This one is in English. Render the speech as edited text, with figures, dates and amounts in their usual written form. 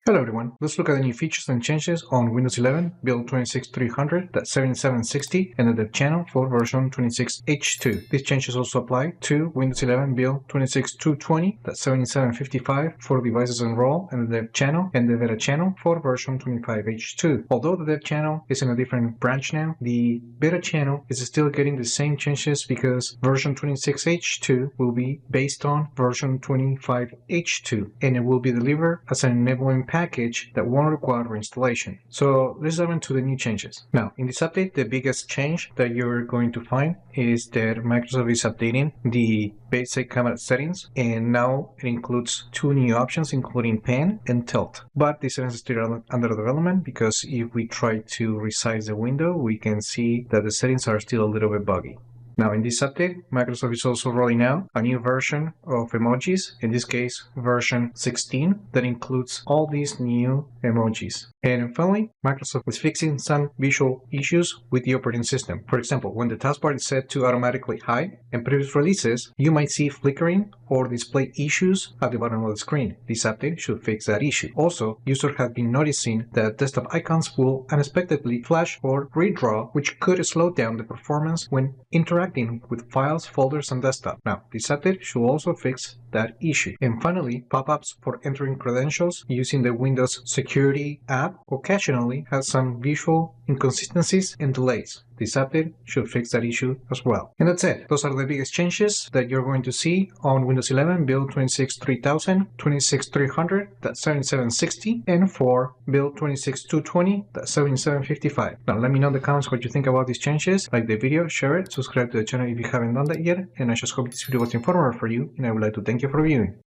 Hello everyone, let's look at the new features and changes on Windows 11 build 26300.7760 and the dev channel for version 26H2. These changes also apply to Windows 11 build 26220.7755 for devices enrolled in the dev channel and the beta channel for version 25H2. Although the dev channel is in a different branch now, the beta channel is still getting the same changes because version 26H2 will be based on version 25H2 and it will be delivered as an enabling package that won't require reinstallation. So let's dive into the new changes. Now, in this update, the biggest change that you're going to find is that Microsoft is updating the basic camera settings, and now it includes two new options, including pan and tilt. But these settings are still under development because if we try to resize the window, we can see that the settings are still a little bit buggy. Now, in this update, Microsoft is also rolling out a new version of emojis, in this case, version 16, that includes all these new emojis. And finally, Microsoft is fixing some visual issues with the operating system. For example, when the taskbar is set to automatically hide, in previous releases, you might see flickering or display issues at the bottom of the screen. This update should fix that issue. Also, users have been noticing that desktop icons will unexpectedly flash or redraw, which could slow down the performance when interacting with files, folders, and desktop. Now, this update should also fix that issue. And finally, pop-ups for entering credentials using the Windows Security app occasionally has some visual inconsistencies and delays. This update should fix that issue as well. And that's it. Those are the biggest changes that you're going to see on Windows 11 build 26300, 26300.7760, and for build 26220.7755. Now let me know in the comments what you think about these changes. Like the video, share it, subscribe to the channel if you haven't done that yet, and I just hope this video was informative for you, and I would like to thank you for viewing.